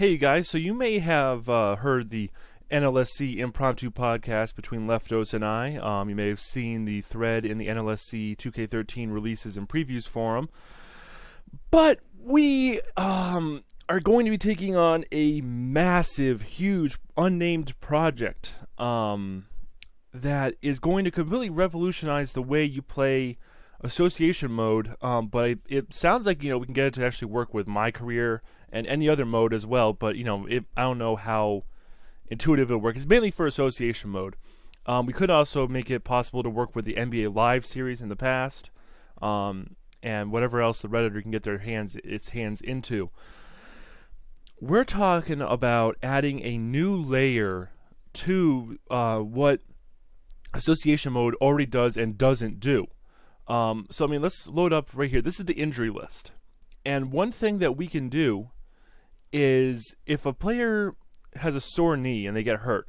Hey, you guys. So you may have heard the NLSC impromptu podcast between Leftos and I. You may have seen the thread in the NLSC 2K13 releases and previews forum. But we are going to be taking on a massive, huge, unnamed project that is going to completely revolutionize the way you play association mode. But it sounds like, we can get it to actually work with my career and any other mode as well. But, I don't know how intuitive it'll work. It's mainly for association mode. We could also make it possible to work with the NBA Live series in the past. And whatever else the Redditor can get its hands into. We're talking about adding a new layer to what association mode already does and doesn't do. Let's load up right here. This is the injury list. And one thing that we can do is if a player has a sore knee and they get hurt,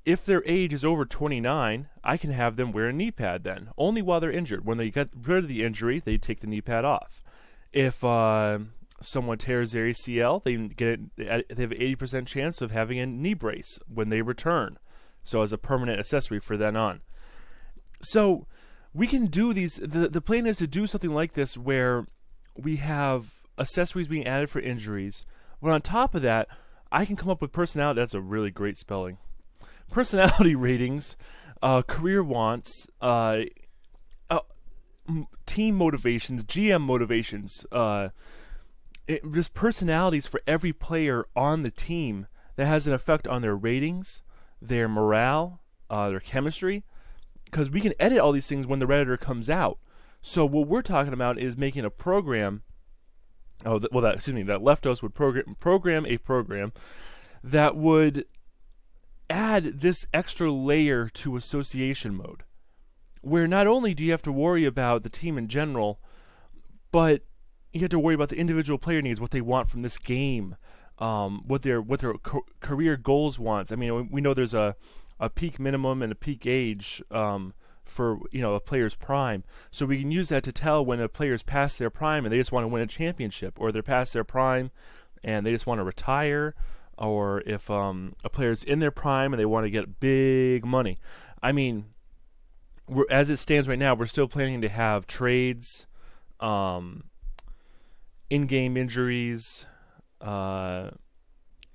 if their age is over 29, I can have them wear a knee pad then, only while they're injured. When they get rid of the injury, they take the knee pad off. If someone tears their ACL, they have an 80% chance of having a knee brace when they return, so as a permanent accessory for then on. So we can do these. The plan is to do something like this where we have accessories being added for injuries, but on top of that, I can come up with personality. That's a really great spelling. Personality ratings, career wants, team motivations, GM motivations, just personalities for every player on the team that has an effect on their ratings, their morale, their chemistry, because we can edit all these things when the Redditor comes out. So what we're talking about is making a program. That Leftos would program a program that would add this extra layer to association mode, where not only do you have to worry about the team in general, but you have to worry about the individual player needs, what they want from this game, what their career goals wants. I mean, we know there's a peak minimum and a peak age for a player's prime, so we can use that to tell when a player's past their prime and they just want to win a championship, or they're past their prime and they just want to retire, or if a player's in their prime and they want to get big money. I mean, as it stands right now, we're still planning to have trades, in-game injuries, the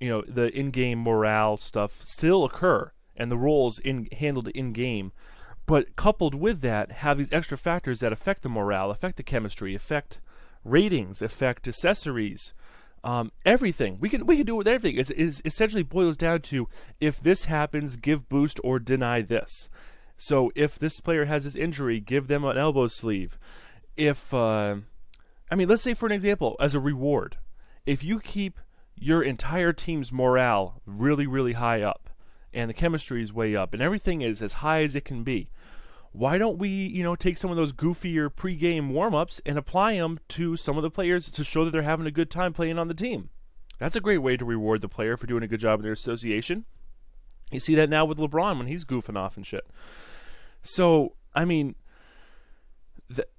in-game morale stuff still occur, and the roles handled in-game. But coupled with that, have these extra factors that affect the morale, affect the chemistry, affect ratings, affect accessories, everything. We can do it with everything. It essentially boils down to, if this happens, give boost or deny this. So if this player has this injury, give them an elbow sleeve. If let's say, for an example, as a reward, if you keep your entire team's morale really, really high up, and the chemistry is way up, and everything is as high as it can be, why don't we, take some of those goofier pre-game warm-ups and apply them to some of the players to show that they're having a good time playing on the team? That's a great way to reward the player for doing a good job in their association. You see that now with LeBron when he's goofing off and shit. So, I mean,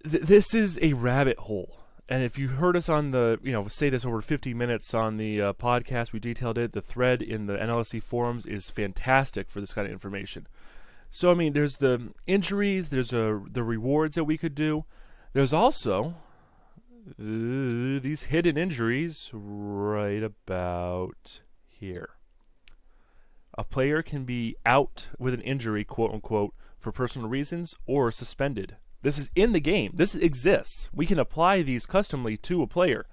this is a rabbit hole. And if you heard us on the, say this over 50 minutes on the podcast, we detailed it. The thread in the NLSC forums is fantastic for this kind of information. So, I mean, there's the injuries, there's the rewards that we could do. There's also these hidden injuries right about here. A player can be out with an injury, quote unquote, for personal reasons or suspended. This is in the game. This exists. We can apply these customly to a player.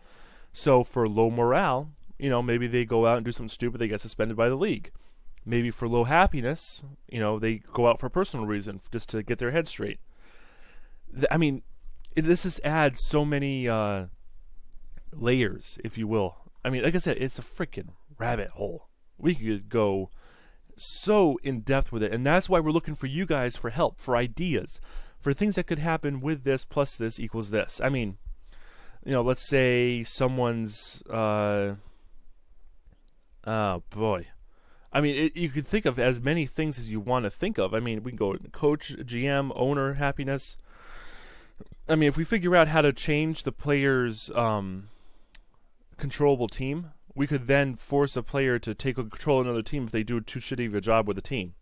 So for low morale, maybe they go out and do something stupid, they get suspended by the league. Maybe for low happiness, they go out for a personal reason, just to get their head straight. I mean, this just adds so many layers, if you will. I mean, like I said, it's a freaking rabbit hole. We could go so in depth with it, and that's why we're looking for you guys for help, for ideas, for things that could happen with this plus this equals this. I mean, let's say someone's oh boy. I mean, you could think of as many things as you want to think of. I mean, we can go coach, GM, owner, happiness. I mean, if we figure out how to change the player's controllable team, we could then force a player to take control of another team if they do too shitty of a job with the team.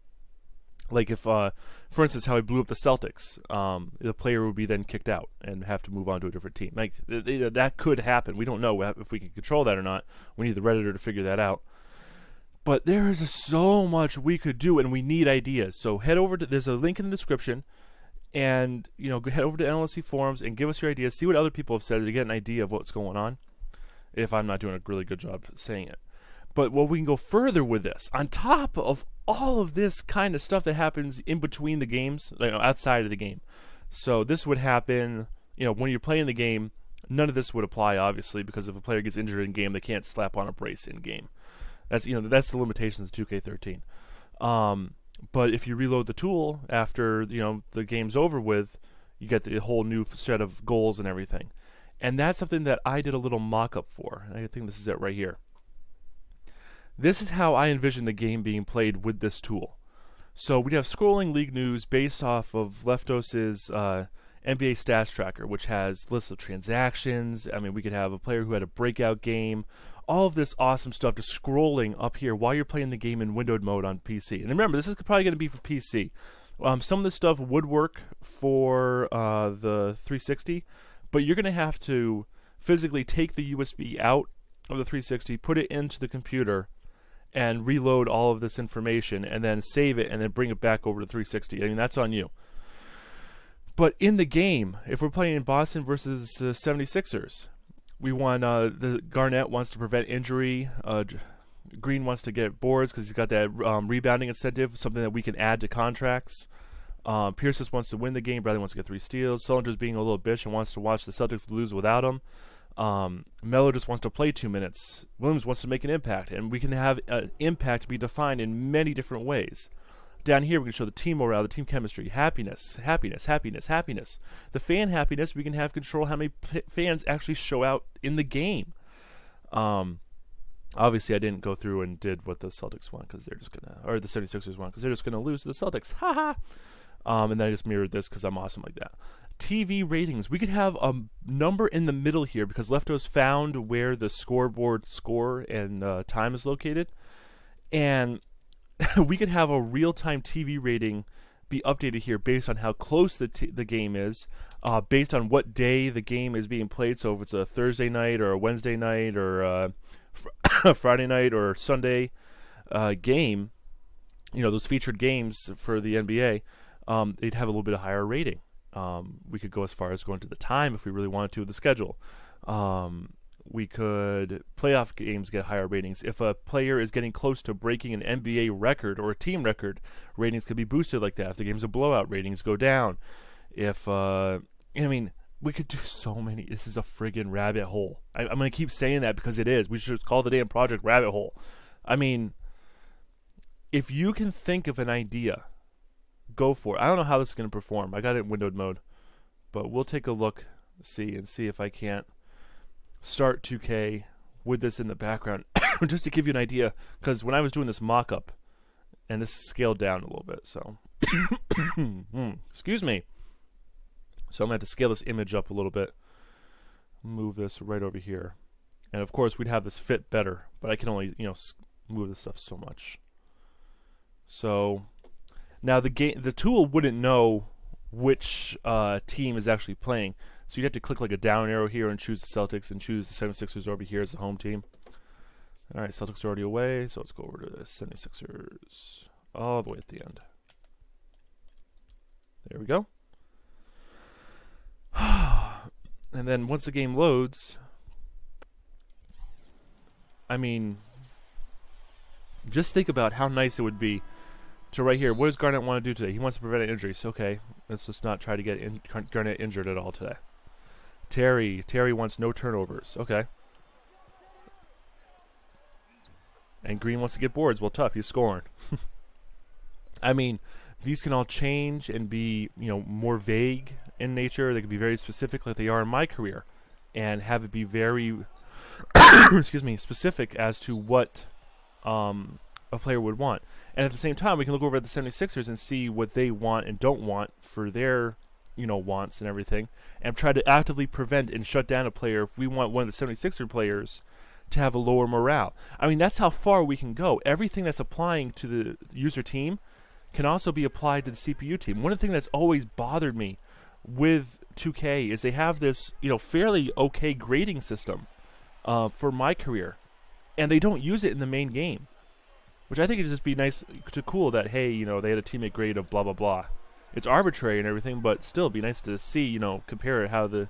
Like if, for instance, how he blew up the Celtics, the player would be then kicked out and have to move on to a different team. Like that could happen. We don't know if we can control that or not. We need the Redditor to figure that out. But there is so much we could do, and we need ideas. So head over to, there's a link in the description, and head over to NLSC forums and give us your ideas. See what other people have said to get an idea of what's going on. If I'm not doing a really good job saying it. But we can go further with this. On top of all of this kind of stuff that happens in between the games, outside of the game. So this would happen, when you're playing the game, none of this would apply, obviously, because if a player gets injured in game, they can't slap on a brace in game. That's the limitations of 2K13. But if you reload the tool after the game's over with, you get the whole new set of goals and everything. And that's something that I did a little mock-up for. I think this is it right here. This is how I envision the game being played with this tool. So we'd have scrolling league news based off of Leftos's NBA stats tracker, which has lists of transactions. I mean, we could have a player who had a breakout game. All of this awesome stuff just scrolling up here while you're playing the game in windowed mode on PC. And remember, this is probably going to be for PC. Some of this stuff would work for the 360, but you're going to have to physically take the USB out of the 360, put it into the computer, and reload all of this information, and then save it, and then bring it back over to 360. I mean, that's on you. But in the game, if we're playing Boston versus 76ers, we want the Garnett wants to prevent injury. Green wants to get boards because he's got that rebounding incentive, something that we can add to contracts. Pierce just wants to win the game. Bradley wants to get 3 steals. Sullinger's being a little bitch and wants to watch the Celtics lose without him. Melo just wants to play 2 minutes. Williams wants to make an impact, and we can have an impact be defined in many different ways. Down here, we can show the team morale, the team chemistry, happiness. The fan happiness, we can have control how many fans actually show out in the game. Obviously, I didn't go through and did what the Celtics want because they're just gonna, or the 76ers want because they're just gonna lose to the Celtics. Haha. And then I just mirrored this because I'm awesome like that. TV ratings. We could have a number in the middle here because Leftos found where the scoreboard score and time is located. And we could have a real-time TV rating be updated here based on how close the game is, based on what day the game is being played. So if it's a Thursday night or a Wednesday night or a Friday night or Sunday game, those featured games for the NBA, they'd have a little bit of higher rating. We could go as far as going to the time if we really wanted to with the schedule. We could, playoff games get higher ratings. If a player is getting close to breaking an NBA record or a team record, ratings could be boosted like that. If the game's a blowout, ratings go down. If, we could do so many. This is a friggin' rabbit hole. I'm going to keep saying that because it is. We should call the damn project Rabbit Hole. I mean, if you can think of an idea, go for it. I don't know how this is going to perform. I got it in windowed mode. But we'll take a look, see if I can't start 2K with this in the background. Just to give you an idea. Because when I was doing this mock-up, and this is scaled down a little bit, so. Excuse me. So I'm going to have to scale this image up a little bit. Move this right over here. And of course, we'd have this fit better. But I can only, move this stuff so much. So now the tool wouldn't know which team is actually playing. So you'd have to click like a down arrow here and choose the Celtics and choose the 76ers over here as the home team. All right, Celtics are already away. So let's go over to the 76ers all the way at the end. There we go. And then once the game loads, I mean, just think about how nice it would be to right here. What does Garnett want to do today? He wants to prevent injuries. Okay, let's just not try to get Garnett injured at all today. Terry wants no turnovers. Okay. And Green wants to get boards. Well, tough. He's scoring. I mean, these can all change and be, more vague in nature. They can be very specific like they are in my career and have it be very specific as to what a player would want. And at the same time, we can look over at the 76ers and see what they want and don't want for their, wants and everything, and try to actively prevent and shut down a player if we want one of the 76er players to have a lower morale. I mean, that's how far we can go. Everything that's applying to the user team can also be applied to the CPU team. One of the things that's always bothered me with 2K is they have this, fairly okay grading system for my career, and they don't use it in the main game, which I think it'd just be nice to cool that, hey, they had a teammate grade of blah, blah, blah. It's arbitrary and everything, but still be nice to see, compare how the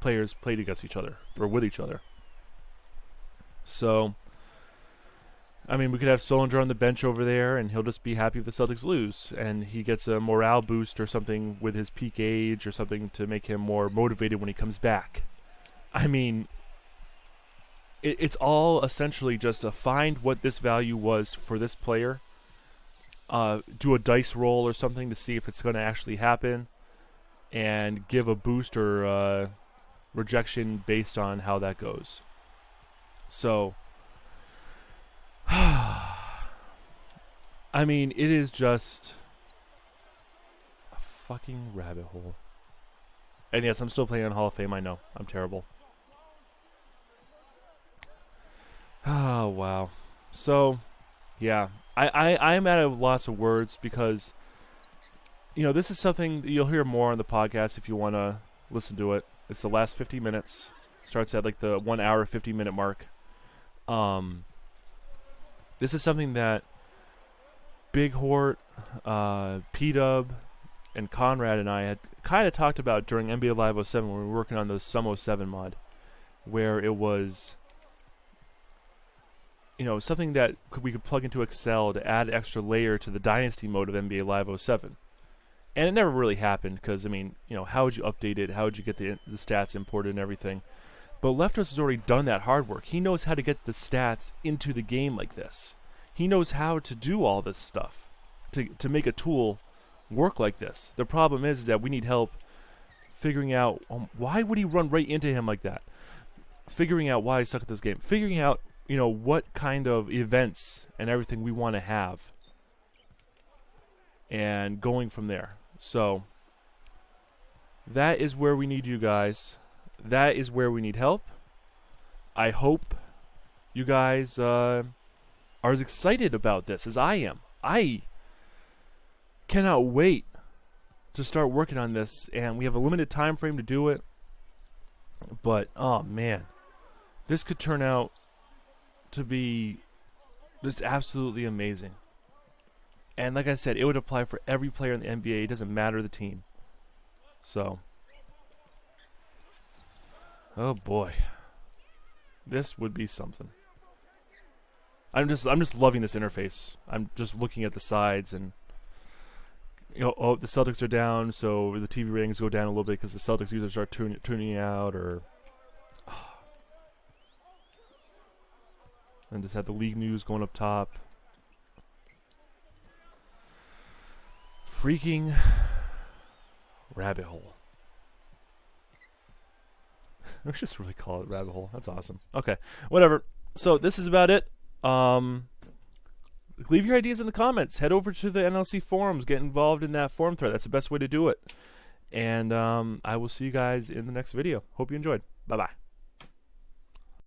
players played against each other or with each other. So, I mean, we could have Solinger on the bench over there, and he'll just be happy if the Celtics lose, and he gets a morale boost or something with his peak age or something to make him more motivated when he comes back. I mean, it's all essentially just to find what this value was for this player, do a dice roll or something to see if it's going to actually happen, and give a boost or rejection based on how that goes. So, I mean, it is just a fucking rabbit hole. And yes, I'm still playing on Hall of Fame, I know. I'm terrible. Oh, wow. So, yeah. I'm out of lots of words because, this is something that you'll hear more on the podcast if you want to listen to it. It's the last 50 minutes. Starts at like the 1 hour, 50-minute mark. This is something that Big Hort, P-Dub, and Conrad and I had kind of talked about during NBA Live 07 when we were working on the Sum 07 mod, where it was, something that we could plug into Excel to add an extra layer to the Dynasty mode of NBA Live 07. And it never really happened because, I mean, how would you update it? How would you get the stats imported and everything? But Leftos has already done that hard work. He knows how to get the stats into the game like this. He knows how to do all this stuff to make a tool work like this. The problem is that we need help figuring out why would he run right into him like that? Figuring out why he suck at this game. Figuring out, what kind of events and everything we want to have. And going from there. So, that is where we need you guys. That is where we need help. I hope you guys are as excited about this as I am. I cannot wait to start working on this, and we have a limited time frame to do it. But, oh man, this could turn out to be just absolutely amazing. And like I said, it would apply for every player in the NBA. It doesn't matter the team. So, oh boy, this would be something. I'm just loving this interface. I'm just looking at the sides and, oh, the Celtics are down, so the TV ratings go down a little bit because the Celtics users are tuning out, or and just have the league news going up top. Freaking rabbit hole. Let's just really call it rabbit hole. That's awesome. Okay, whatever. So this is about it. Leave your ideas in the comments. Head over to the NLC forums. Get involved in that forum thread. That's the best way to do it. And I will see you guys in the next video. Hope you enjoyed. Bye-bye.